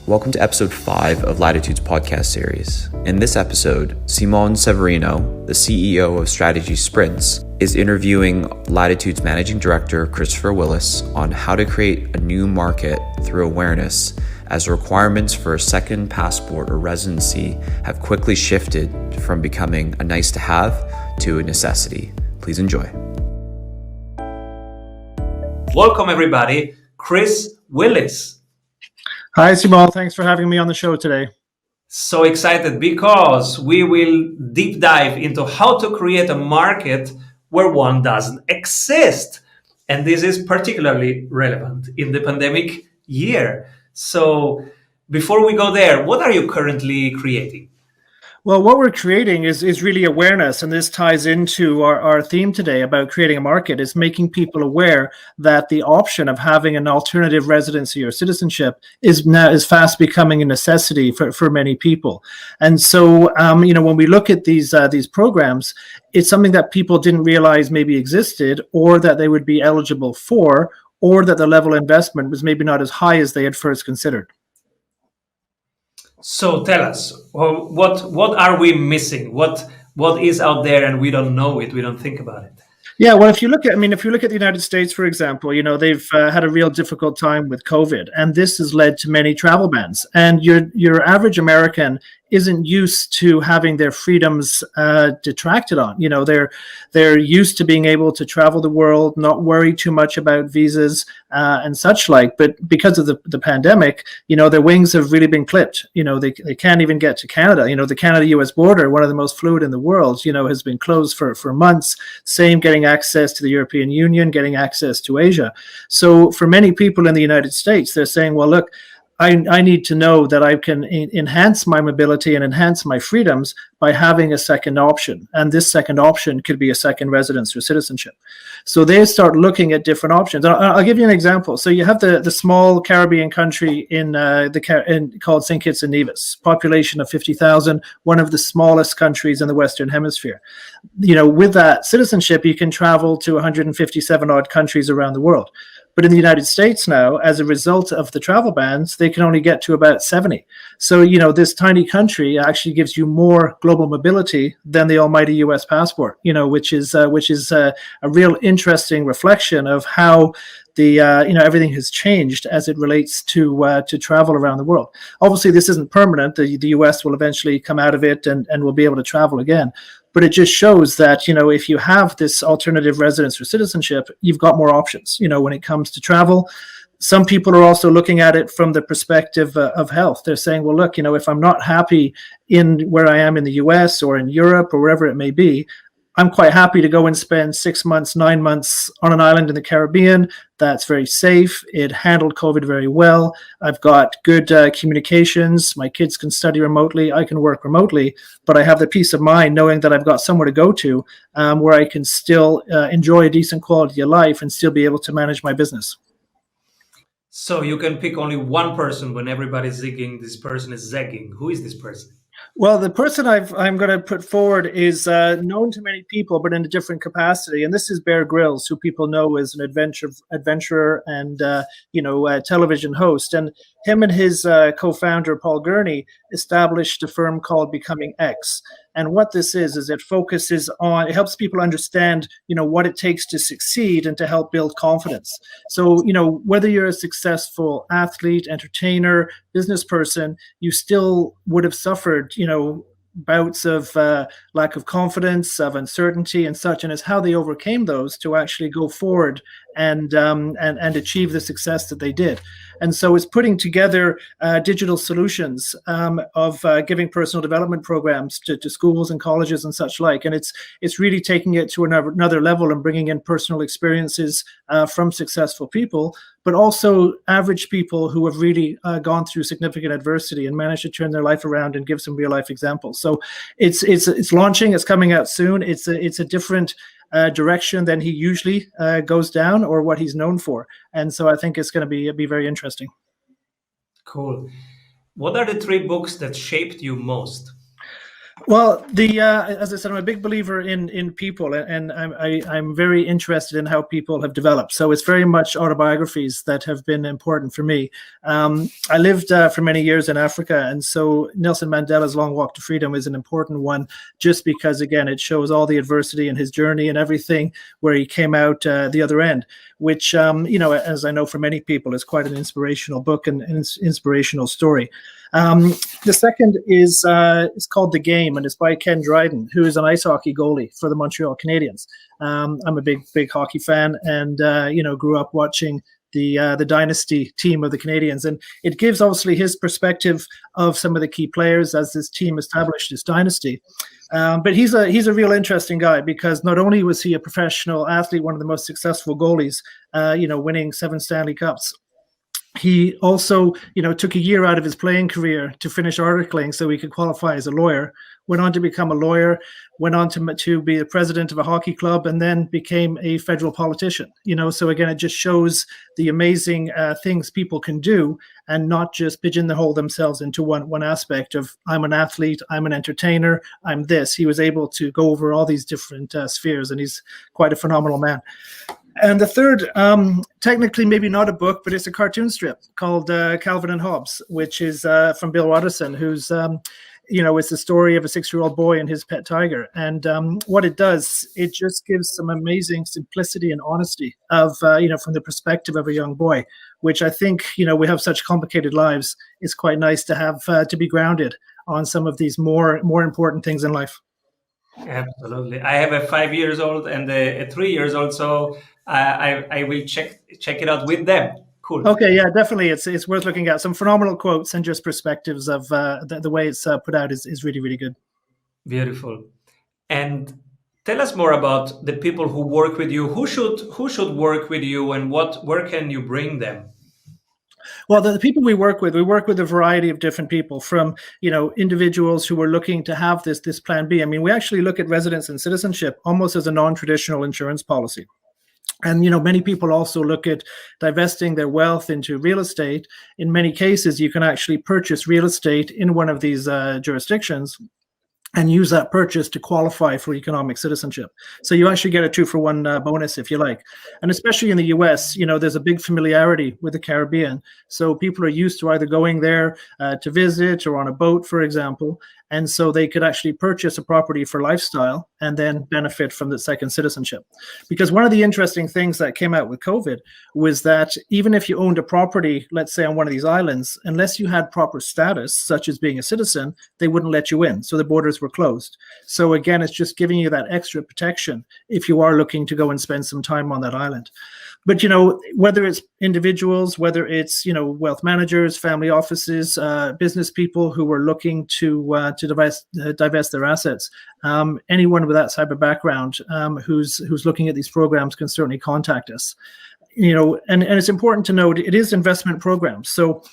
Welcome to episode 5 of Latitude's podcast series. In this episode, Simon Severino, the CEO of Strategy Sprints, is interviewing Latitude's managing director, Christopher Willis, on how to create a new market through awareness as requirements for a second passport or residency have quickly shifted from becoming a nice to have to a necessity. Please enjoy. Welcome everybody, Chris Willis. Hi, Simon. Thanks for having me on the show today. So excited because we will deep dive into how to create a market where one doesn't exist. And this is particularly relevant in the pandemic year. So before we go there, what are you currently creating? Well, what we're creating is really awareness, and this ties into our theme today about creating a market, is making people aware that the option of having an alternative residency or citizenship is fast becoming a necessity for many people. And so, when we look at these programs, it's something that people didn't realize maybe existed, or that they would be eligible for, or that the level of investment was maybe not as high as they had first considered. So tell us, what are we missing? What is out there and we don't know it, we don't think about it? Yeah, well, if you look at the United States, for example, they've had a real difficult time with COVID, and this has led to many travel bans. And your average American isn't used to having their freedoms detracted on. They're used to being able to travel the world, not worry too much about visas and such like. But because of the pandemic, their wings have really been clipped. They can't even get to Canada. The Canada-US border, one of the most fluid in the world, has been closed for months. Same getting access to the European Union, getting access to Asia. So for many people in the United States, they're saying, well, look, I need to know that I can enhance my mobility and enhance my freedoms by having a second option. And this second option could be a second residence or citizenship. So they start looking at different options. I'll give you an example. So you have the small Caribbean country called St. Kitts and Nevis, population of 50,000, one of the smallest countries in the Western Hemisphere. With that citizenship, you can travel to 157 odd countries around the world. But in the United States now, as a result of the travel bans, they can only get to about 70. So, this tiny country actually gives you more global mobility than the almighty US passport, which is a real interesting reflection of how everything has changed as it relates to travel around the world. Obviously, this isn't permanent. The US will eventually come out of it and will be able to travel again. But it just shows that, if you have this alternative residence or citizenship, you've got more options, when it comes to travel. Some people are also looking at it from the perspective of health. They're saying, well, look, if I'm not happy in where I am in the US or in Europe or wherever it may be, I'm quite happy to go and spend 6 months, 9 months on an island in the Caribbean. That's very safe. It handled COVID very well. I've got good communications. My kids can study remotely. I can work remotely, but I have the peace of mind knowing that I've got somewhere to go to where I can still enjoy a decent quality of life and still be able to manage my business. So you can pick only one person when everybody's zigging. This person is zagging. Who is this person? Well, the person I'm going to put forward is known to many people, but in a different capacity. And this is Grylls, who people know as an adventurer and television host. And him and his co-founder, Paul Gurney, established a firm called Becoming X. And what this is it it helps people understand, what it takes to succeed and to help build confidence. So, whether you're a successful athlete, entertainer, business person, you still would have suffered, bouts of lack of confidence, of uncertainty and such, and it's how they overcame those to actually go forward and achieve the success that they did. And so it's putting together digital solutions of giving personal development programs to schools and colleges and such like. And it's really taking it to another level and bringing in personal experiences from successful people, but also average people who have really gone through significant adversity and managed to turn their life around and give some real life examples. So it's launching. It's coming out soon. It's a different direction than he usually goes down or what he's known for. And so I think it's going to be very interesting. Cool. What are the 3 books that shaped you most? Well, as I said, I'm a big believer in people, and I'm very interested in how people have developed. So it's very much autobiographies that have been important for me. I lived for many years in Africa, and so Nelson Mandela's Long Walk to Freedom is an important one, just because again it shows all the adversity in his journey and everything, where he came out the other end, which as I know for many people, is quite an inspirational book and an inspirational story. The second is it's called The Game, and it's by Ken Dryden, who is an ice hockey goalie for the Montreal Canadiens. I'm a big hockey fan, and grew up watching the Dynasty team of the Canadiens, and it gives obviously his perspective of some of the key players as this team established its dynasty. But he's a real interesting guy, because not only was he a professional athlete, one of the most successful goalies, winning 7 Stanley Cups. He also, took a year out of his playing career to finish articling so he could qualify as a lawyer, went on to become a lawyer, went on to be the president of a hockey club, and then became a federal politician. So again, it just shows the amazing things people can do, and not just pigeonhole themselves into one aspect of, I'm an athlete, I'm an entertainer, I'm this. He was able to go over all these different spheres, and he's quite a phenomenal man. And the third, technically maybe not a book, but it's a cartoon strip called Calvin and Hobbes, which is from Bill Watterson, who's, it's the story of a 6-year-old boy and his pet tiger. And what it does, it just gives some amazing simplicity and honesty of, from the perspective of a young boy, which I think, we have such complicated lives. It's quite nice to have to be grounded on some of these more important things in life. Absolutely. I have a 5 years old and a 3 years old, so I will check it out with them. Cool. Okay, yeah, definitely. It's worth looking at. Some phenomenal quotes and just perspectives of the way it's put out is really, really good. Beautiful. And tell us more about the people who work with you. Who should work with you, and where can you bring them? Well, the people we work with a variety of different people, from, individuals who are looking to have this plan B. I mean, we actually look at residence and citizenship almost as a non-traditional insurance policy. And, many people also look at divesting their wealth into real estate. In many cases, you can actually purchase real estate in one of these jurisdictions and use that purchase to qualify for economic citizenship. So you actually get a 2-for-1 bonus, if you like. And especially in the US, there's a big familiarity with the Caribbean. So people are used to either going there to visit or on a boat, for example. And so they could actually purchase a property for lifestyle and then benefit from the second citizenship. Because one of the interesting things that came out with COVID was that even if you owned a property, let's say on one of these islands, unless you had proper status, such as being a citizen, they wouldn't let you in. So the borders were closed. So again, it's just giving you that extra protection if you are looking to go and spend some time on that island. But, whether it's individuals, whether it's, wealth managers, family offices, business people who are looking to divest their assets, anyone with that type of background who's looking at these programs can certainly contact us. And it's important to note it is investment programs. So,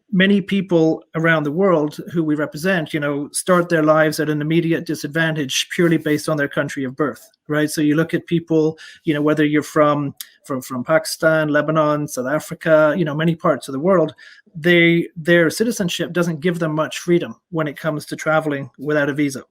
many people around the world who we represent, start their lives at an immediate disadvantage purely based on their country of birth, right? So you look at people, whether you're from Pakistan, Lebanon, South Africa, many parts of the world, their citizenship doesn't give them much freedom when it comes to traveling without a visa.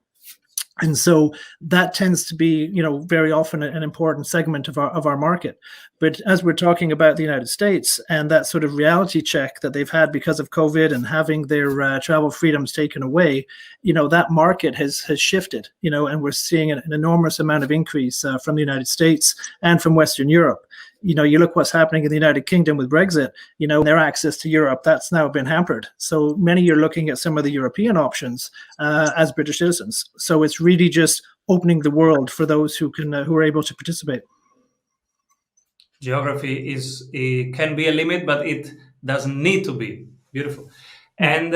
And so that tends to be, very often an important segment of our market. But as we're talking about the United States and that sort of reality check that they've had because of COVID and having their travel freedoms taken away, that market has shifted, and we're seeing an enormous amount of increase from the United States and from Western Europe. You look what's happening in the United Kingdom with Brexit, their access to Europe, that's now been hampered. So many are looking at some of the European options as British citizens. So it's really just opening the world for those who are able to participate. Geography can be a limit, but it doesn't need to be. Beautiful. And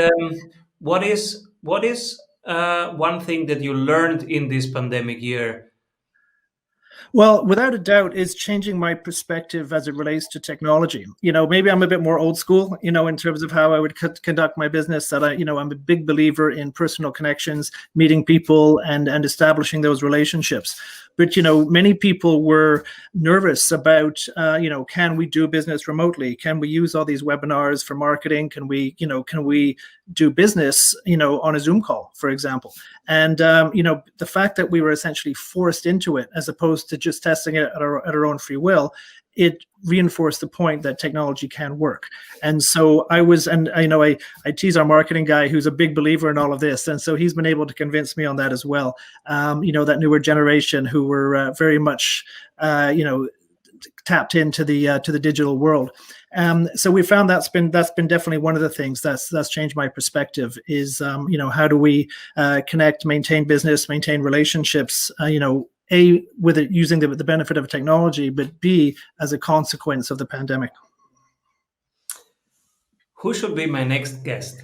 what is one thing that you learned in this pandemic year? Well, without a doubt, it's changing my perspective as it relates to technology. Maybe I'm a bit more old school, in terms of how I would conduct my business, that I'm a big believer in personal connections, meeting people and establishing those relationships. But many people were nervous about can we do business remotely? Can we use all these webinars for marketing? Can we do business on a Zoom call, for example? And the fact that we were essentially forced into it as opposed to just testing it at our own free will, it reinforced the point that technology can work. And so I tease our marketing guy who's a big believer in all of this. And so he's been able to convince me on that as well. That newer generation who were very much, tapped into the digital world. So we found that's been definitely one of the things that's changed my perspective is, how do we connect, maintain business, maintain relationships, A, with it using the benefit of technology, but B, as a consequence of the pandemic. Who should be my next guest?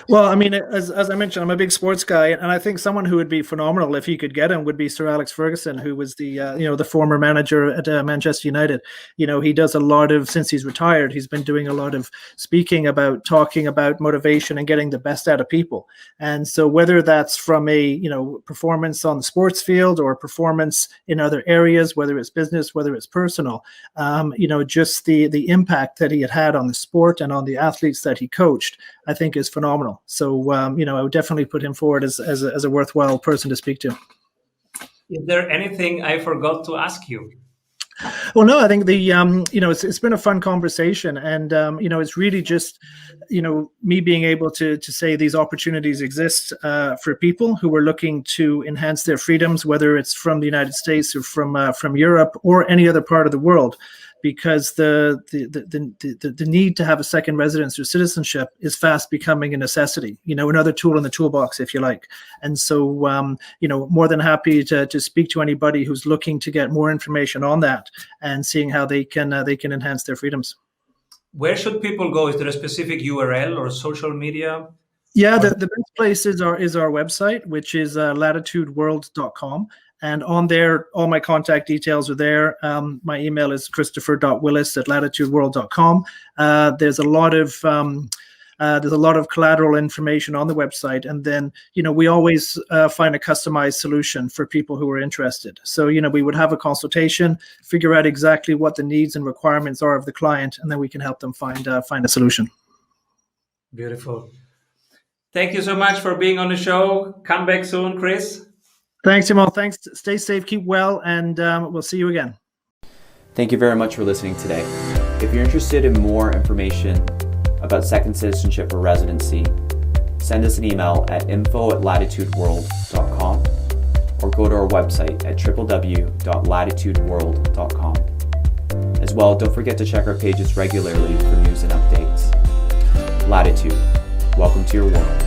Well, I mean, as I mentioned, I'm a big sports guy, and I think someone who would be phenomenal if you could get him would be Sir Alex Ferguson, who was the former manager at Manchester United. He does a lot of, since he's retired, he's been doing a lot of talking about motivation and getting the best out of people. And so whether that's from a performance on the sports field or performance in other areas, whether it's business, whether it's personal, just the impact that he had on the sport and on the athletes that he coached, I think is phenomenal. So, I would definitely put him forward as a worthwhile person to speak to. Is there anything I forgot to ask you? Well, no, I think it's been a fun conversation, and it's really just me being able to say these opportunities exist for people who are looking to enhance their freedoms, whether it's from the United States or from Europe or any other part of the world. Because the need to have a second residence or citizenship is fast becoming a necessity, another tool in the toolbox, if you like. And so, more than happy to speak to anybody who's looking to get more information on that and seeing how they can enhance their freedoms. Where should people go? Is there a specific URL or social media? Yeah, the best place is our website, which is latitudeworld.com. And on there, all my contact details are there. My email is christopher.willis@latitudeworld.com. There's a lot of collateral information on the website. And then, we always find a customized solution for people who are interested. So, we would have a consultation, figure out exactly what the needs and requirements are of the client, and then we can help them find a solution. Beautiful. Thank you so much for being on the show. Come back soon, Chris. Thanks, Jamal. Thanks. Stay safe, keep well, and we'll see you again. Thank you very much for listening today. If you're interested in more information about second citizenship or residency, send us an email at info@latitudeworld.com or go to our website at www.latitudeworld.com. As well, don't forget to check our pages regularly for news and updates. Latitude, welcome to your world.